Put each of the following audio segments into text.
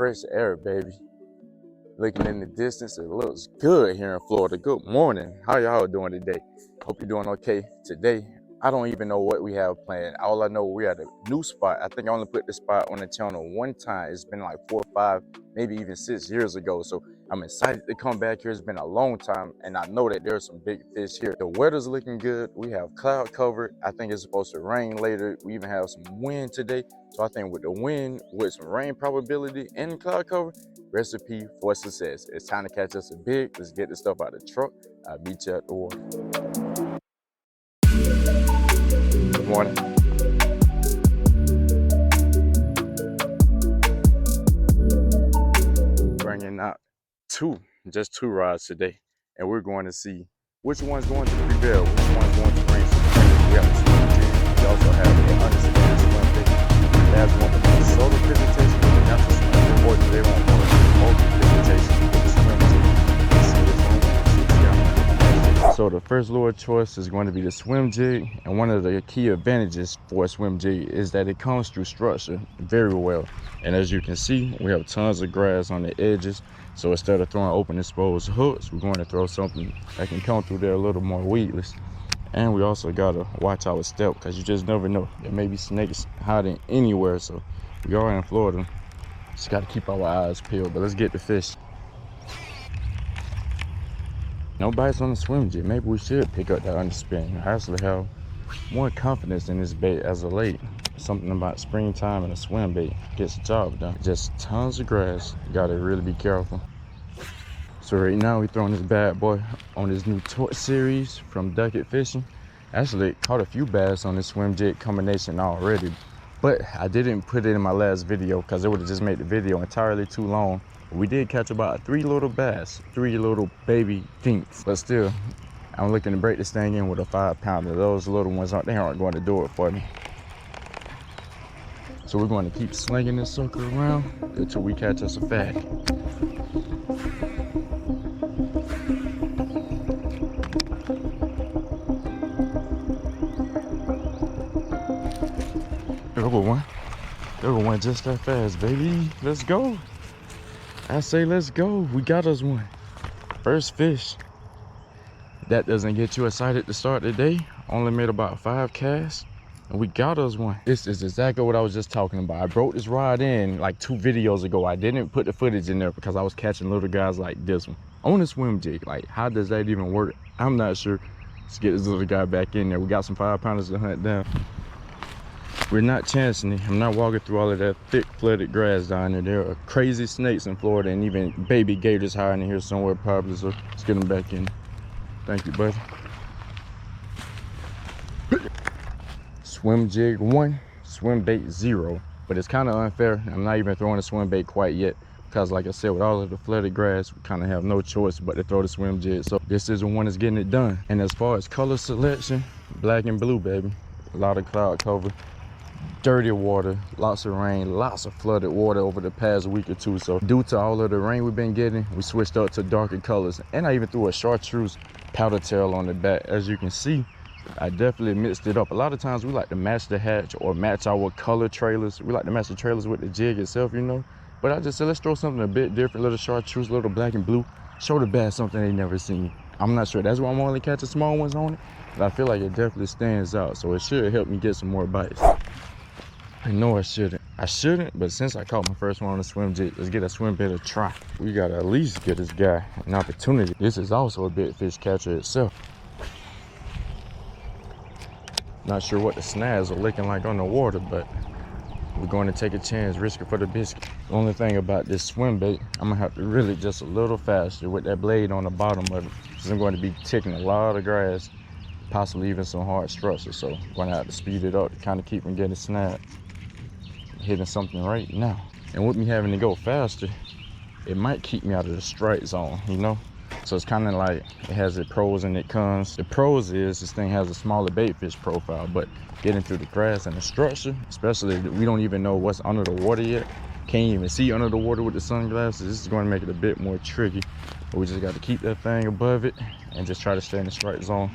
fresh air, baby. Looking in the distance, it looks good here in Florida. Good morning. How y'all doing today? Hope you're doing okay. Today, I don't even know what we have planned. All I know, we're at a new spot. I think I only put this spot on the channel one time. It's been like 4 or 5, maybe even 6 years ago. So I'm excited to come back here. It's been a long time, and I know that there's some big fish here. The weather's looking good. We have cloud cover. I think it's supposed to rain later. We even have some wind today. So I think with the wind, with some rain probability and cloud cover, recipe for success. It's time to catch us a big. Let's get this stuff out of the truck. I'll meet you at the water. Good morning. Bringing out just two rods today, and we're going to see which one's going to prevail, which one's going to bring some flavor. We have a swim jig. We also have the understand swim bait. That's one of the solar presentation with the natural swim, or do they want more presentation with the swim jig? Let's see which one. So the first lure choice is going to be the swim jig, and one of the key advantages for a swim jig is that it comes through structure very well. And as you can see, we have tons of grass on the edges. So instead of throwing open exposed hooks, we're going to throw something that can come through there a little more weedless. And we also gotta watch our step, because you just never know. There may be snakes hiding anywhere. So we are in Florida. Just gotta keep our eyes peeled. But let's get the fish. No bites on the swim jig. Maybe we should pick up that underspin. I actually have more confidence in this bait as of late. Something about springtime and a swim bait gets the job done. Just tons of grass. You gotta really be careful. So right now we're throwing this bad boy on this new torch series from Ducket Fishing. Actually caught a few bass on this swim jig combination already, but I didn't put it in my last video because it would have just made the video entirely too long. We did catch about 3 little bass, 3 little baby finks, but still, I'm looking to break this thing in with a 5-pounder. Those little ones aren't going to do it for me. So we're going to keep slinging this sucker around until we catch us a fatty. There go one just that fast, baby. Let's go. I say let's go. We got us one. First fish. That doesn't get you excited to start the day. Only made about 5 casts, and we got us one. This is exactly what I was just talking about. I broke this rod in like 2 videos ago. I didn't put the footage in there because I was catching little guys like this one on a swim jig. Like, how does that even work? I'm not sure. Let's get this little guy back in there. We got some 5-pounders to hunt down. We're not chancing it. I'm not walking through all of that thick flooded grass down there. There are crazy snakes in Florida, and even baby gators hiding in here somewhere probably. So let's get them back in. Thank you, buddy. Swim jig 1, swim bait 0. But it's kind of unfair. I'm not even throwing a swim bait quite yet, because like I said, with all of the flooded grass, we kind of have no choice but to throw the swim jig. So this is the one that's getting it done. And as far as color selection, black and blue, baby. A lot of cloud cover. Dirty water, lots of rain, lots of flooded water over the past week or 2. So due to all of the rain we've been getting, we switched up to darker colors. And I even threw a chartreuse powder tail on the back. As you can see, I definitely mixed it up. A lot of times we like to match the hatch or match our color trailers. We like to match the trailers with the jig itself, you know. But I just said, let's throw something a bit different, little chartreuse, little black and blue. Show the bass something they never seen. I'm not sure that's why I'm only catching small ones on it, but I feel like it definitely stands out. So it should help me get some more bites. I know I shouldn't, but since I caught my first one on the swim jig, let's get a swim bait a try. We gotta at least get this guy an opportunity. This is also a big fish catcher itself. Not sure what the snags are looking like on the water, but we're going to take a chance, risk it for the biscuit. The only thing about this swim bait, I'm gonna have to reel it just a little faster with that blade on the bottom of it, because I'm going to be ticking a lot of grass, possibly even some hard structure. So I'm gonna have to speed it up to kind of keep from getting snagged. Hitting something right now, and with me having to go faster, it might keep me out of the strike zone, you know. So it's kind of like it has its pros and its cons. The pros is this thing has a smaller bait fish profile, but getting through the grass and the structure, especially we don't even know what's under the water yet, can't even see under the water with the sunglasses, this is going to make it a bit more tricky. But we just got to keep that thing above it and just try to stay in the strike zone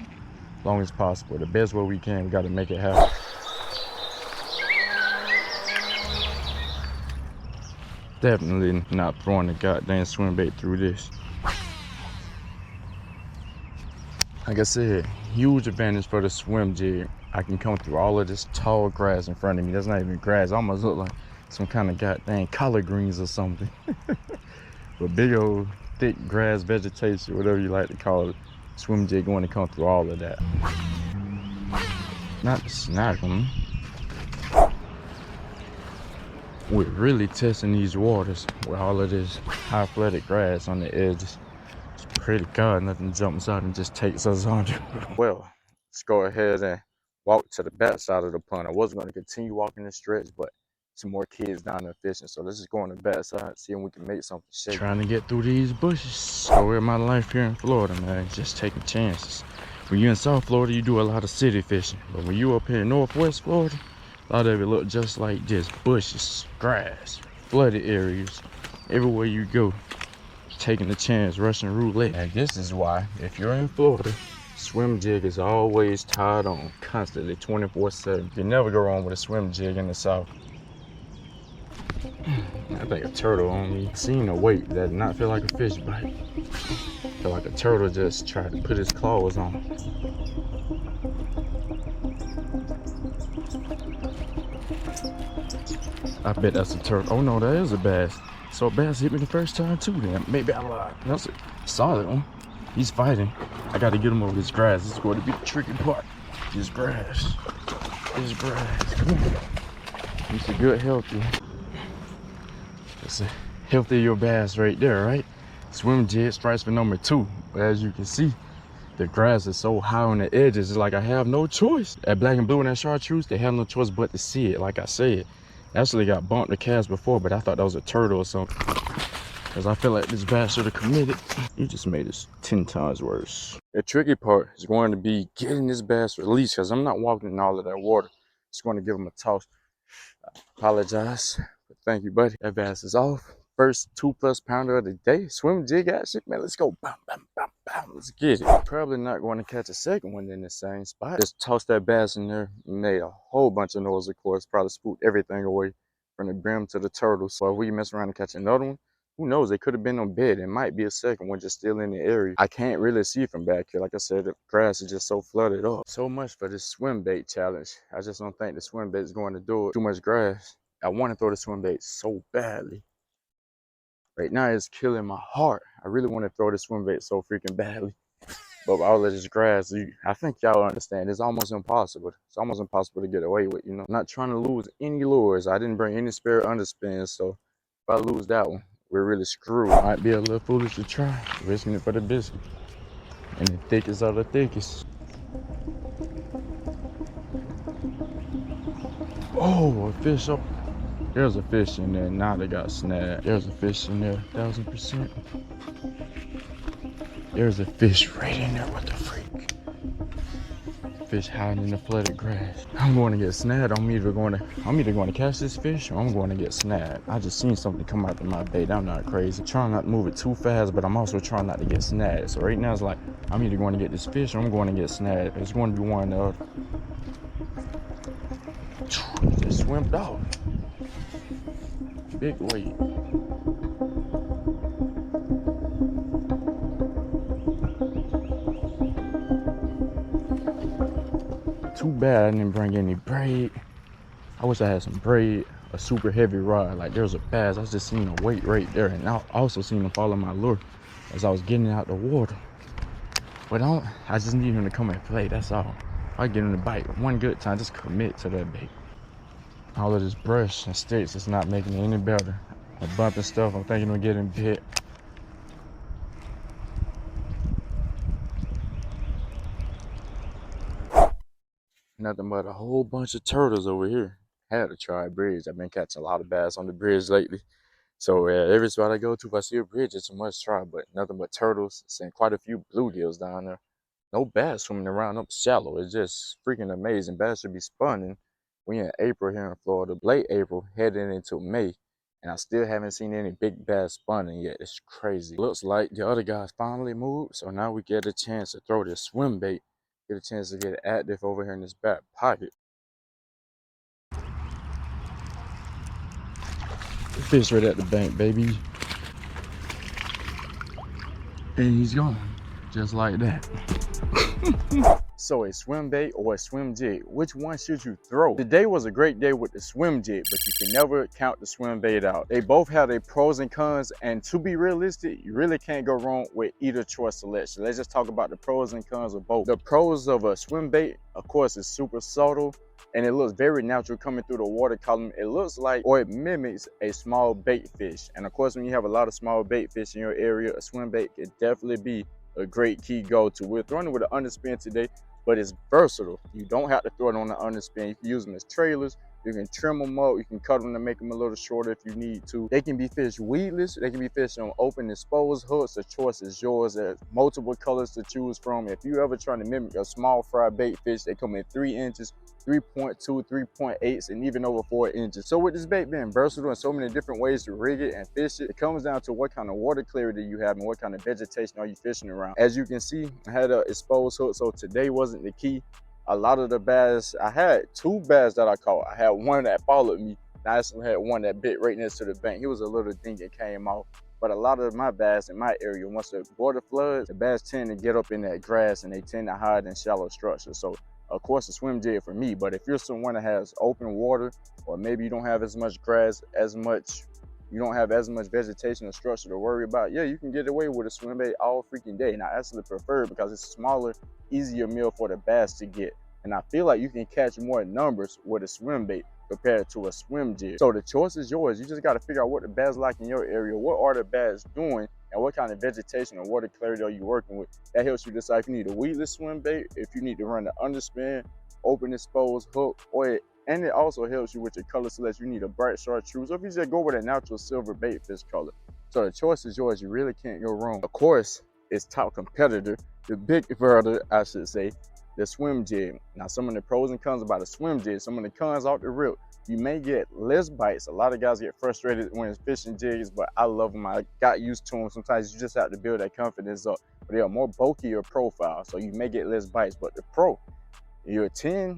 as long as possible. The best way we can, we got to make it happen. definitely not throwing the goddamn swim bait through this. Like I said, huge advantage for the swim jig. I can come through all of this tall grass in front of me. That's not even grass. It almost look like some kind of goddamn collard greens or something. But big old thick grass vegetation, whatever you like to call it. Swim jig going to come through all of that. Not to snag them. We're really testing these waters with all of this high flooded grass on the edges. Pray to God nothing jumps out and just takes us under. Well, let's go ahead and walk to the back side of the pond. I was going to continue walking this stretch, but some more kids down there fishing. So let's just go on the back side, see if we can make something shake. Trying to get through these bushes. Story of my life here in Florida, man. Just taking chances. When you're in South Florida, you do a lot of city fishing. But when you up here in Northwest Florida, a lot of it look just like this. Bushes, grass, flooded areas. Everywhere you go, taking the chance, Russian roulette. And this is why, if you're in Florida, swim jig is always tied on, constantly, 24/7. You can never go wrong with a swim jig in the South. I think a turtle on me. Seen a weight that did not feel like a fish bite. Feel like a turtle just tried to put his claws on. I bet that's a turtle. Oh no, that is a bass. So a bass hit me the first time too then. Maybe I lied. That's a solid one. He's fighting. I gotta get him over this grass. This is going to be the tricky part. This grass. This grass. Come on. It's a good healthy. That's a healthier bass right there, right? Swim jig strikes for number 2. But as you can see, the grass is so high on the edges. It's like I have no choice. At Black and Blue and that chartreuse, they have no choice but to see it. Like I said, actually got bumped the cast before, but I thought that was a turtle or something. Because I feel like this bass should have committed. You just made this 10 times worse. The tricky part is going to be getting this bass released, because I'm not walking in all of that water. Just going to give him a toss. I apologize, but thank you, buddy. That bass is off. First 2+ pounder of the day. Swim jig action, man. Let's go. Bam, bam, bam, bam. Let's get it. Probably not going to catch a second one in the same spot. Just tossed that bass in there. Made a whole bunch of noise, of course. Probably spooked everything away from the brim to the turtle. So if we mess around and catch another one, who knows? It could have been on bed. It might be a second one just still in the area. I can't really see from back here. Like I said, the grass is just so flooded up. So much for this swim bait challenge. I just don't think the swim bait is going to do it. Too much grass. I want to throw the swim bait so badly. Right now it's killing my heart. I really want to throw the swim bait so freaking badly. But with all of this grass, I think y'all understand, it's almost impossible. It's almost impossible to get away with, you know. I'm not trying to lose any lures. I didn't bring any spare underspins, so if I lose that one, we're really screwed. Might be a little foolish to try, risking it for the biscuit. And the thickest of the thickest. Oh, a fish up. There's a fish in there. Now they got snagged. There's a fish in there, 1000%. There's a fish right in there. What the freak? Fish hiding in the flooded grass. I'm going to get snagged. I'm either going to catch this fish or I'm going to get snagged. I just seen something come out of my bait. I'm not crazy. I'm trying not to move it too fast, but I'm also trying not to get snagged. So right now it's like I'm either going to get this fish or I'm going to get snagged. It's going to be one or the other. Just swimmed off. Big weight. Too bad I didn't bring any braid. I wish I had some braid, a super heavy rod. Like there's a bass, I just seen a weight right there, and I also seen him follow my lure as I was getting out the water. But I just need him to come and play, that's all. If I get him to bite one good time, just commit to that bait. All of this brush and sticks is not making it any better. The bumping stuff, I'm thinking of getting bit. Nothing but a whole bunch of turtles over here. Had to try a bridge. I've been catching a lot of bass on the bridge lately. So every spot I go to, if I see a bridge, it's a must try. But nothing but turtles. Seeing quite a few bluegills down there. No bass swimming around up shallow. It's just freaking amazing. Bass should be spawning. We in April here in Florida, late April, heading into May. And I still haven't seen any big bass spawning yet. It's crazy. Looks like the other guys finally moved. So now we get a chance to throw this swim bait. Get a chance to get active over here in this back pocket. Fish right at the bank, baby. And he's gone, just like that. So a swim bait or a swim jig, which one should you throw? Today was a great day with the swim jig, but you can never count the swim bait out. They both have their pros and cons, and to be realistic, you really can't go wrong with either choice selection. Let's just talk about the pros and cons of both. The pros of a swim bait, of course, is super subtle, and it looks very natural coming through the water column. It looks like, or it mimics, a small bait fish. And of course, when you have a lot of small bait fish in your area, a swim bait can definitely be a great key go-to. We're throwing it with an underspin today, but it's versatile. You don't have to throw it on the underspin. You can use them as trailers. You can trim them up. You can cut them to make them a little shorter if you need to. They can be fished weedless. They can be fished on open exposed hooks. The choice is yours. There's multiple colors to choose from. If you ever trying to mimic a small fry bait fish, they come in 3 inches, 3.2, 3.8, and even over 4 inches. So with this bait being versatile and so many different ways to rig it and fish it, it comes down to what kind of water clarity you have and what kind of vegetation are you fishing around. As you can see, I had an exposed hook, so today wasn't the key. A lot of the bass, I had 2 bass that I caught. I had one that followed me. I actually had one that bit right next to the bank. He was a little thing that came off. But a lot of my bass in my area, once the water floods, the bass tend to get up in that grass and they tend to hide in shallow structures. So of course, a swim jig for me, but if you're someone that has open water, or maybe you don't have as much grass, you don't have as much vegetation or structure to worry about, yeah, you can get away with a swim bait all freaking day. And I actually prefer it because it's smaller, easier meal for the bass to get. And I feel like you can catch more numbers with a swim bait compared to a swim jig. So the choice is yours. You just got to figure out what the bass like in your area. What are the bass doing? And what kind of vegetation or water clarity are you working with? That helps you decide if you need a weedless swim bait, if you need to run the underspin, open exposed hook, and it also helps you with your color selection. You need a bright chartreuse, or if you just go with a natural silver bait fish color. So the choice is yours. You really can't go wrong. Of course, its top competitor, the big brother, I should say, the swim jig. Now, some of the pros and cons about a swim jig, some of the cons off the rip, you may get less bites. A lot of guys get frustrated when it's fishing jigs, but I love them. I got used to them. Sometimes you just have to build that confidence up. But they are more bulkier profile, so you may get less bites. But the pro, you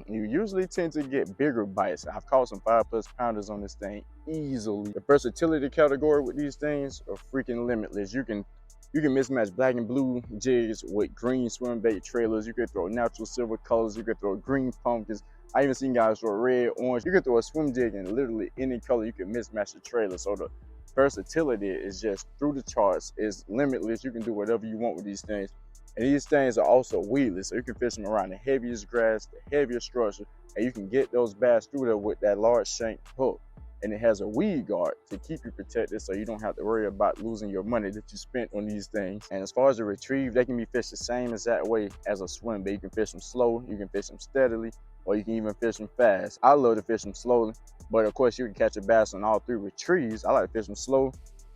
usually tend to get bigger bites. I've caught some 5+ pounders on this thing easily. The versatility category with these things are freaking limitless. You can mismatch black and blue jigs with green swim bait trailers. You could throw natural silver colors. You could throw green pumpkins. I even seen guys throw red, orange. You could throw a swim jig in literally any color. You can mismatch the trailer. So the versatility is just through the charts. It's limitless. You can do whatever you want with these things. And these things are also weedless. So you can fish them around the heaviest grass, the heaviest structure, and you can get those bass through there with that large shank hook. And it has a weed guard to keep you protected, so you don't have to worry about losing your money that you spent on these things. And as far as the retrieve, they can be fished the same exact way as a swim bait. You can fish them slow, you can fish them steadily, or you can even fish them fast. I love to fish them slowly, but of course you can catch a bass on all 3 retrieves. I like to fish them slow,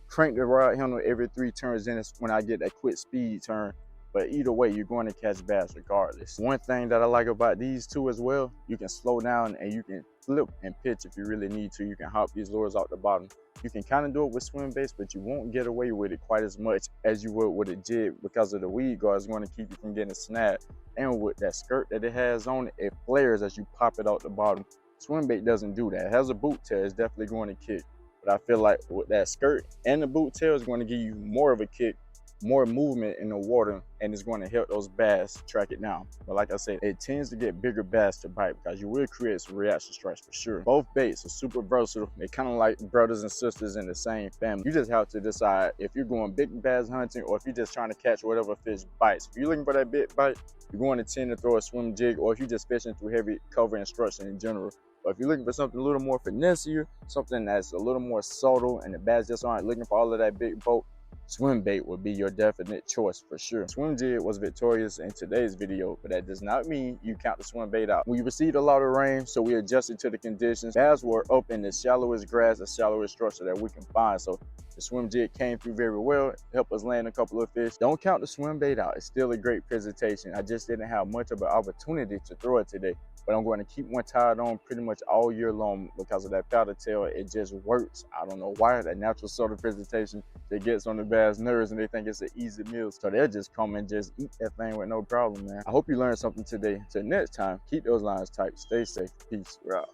crank the rod handle every 3 turns, in it's when I get that quick speed turn. But either way, you're going to catch bass regardless. One thing that I like about these 2 as well, you can slow down and you can flip and pitch if you really need to. You can hop these lures off the bottom. You can kind of do it with swim baits, but you won't get away with it quite as much as you would with a jig because of the weed guard is going to keep you from getting snagged. And with that skirt that it has on it, it flares as you pop it out the bottom. Swim bait doesn't do that. It has a boot tail, it's definitely going to kick. But I feel like with that skirt and the boot tail is going to give you more of a kick, more movement in the water, and it's going to help those bass track it down. But like I said, it tends to get bigger bass to bite because you will create some reaction strikes for sure. Both baits are super versatile. They're kind of like brothers and sisters in the same family. You just have to decide if you're going big bass hunting or if you're just trying to catch whatever fish bites. If you're looking for that big bite, you're going to tend to throw a swim jig, or if you're just fishing through heavy cover and structure in general. But if you're looking for something a little more finessier, something that's a little more subtle, and the bass just aren't looking for all of that big boat, swim bait would be your definite choice for sure. Swim jig was victorious in today's video, but that does not mean you count the swim bait out. We received a lot of rain, so we adjusted to the conditions. Bass were up in the shallowest grass, the shallowest structure that we can find. So the swim jig came through very well, helped us land a couple of fish. Don't count the swim bait out. It's still a great presentation. I just didn't have much of an opportunity to throw it today, but I'm going to keep one tied on pretty much all year long because of that powder tail. It just works. I don't know why. That natural sort of presentation that gets on the bass nerves and they think it's an easy meal. So they'll just come and just eat that thing with no problem, man. I hope you learned something today. Till next time, keep those lines tight. Stay safe. Peace. We're out.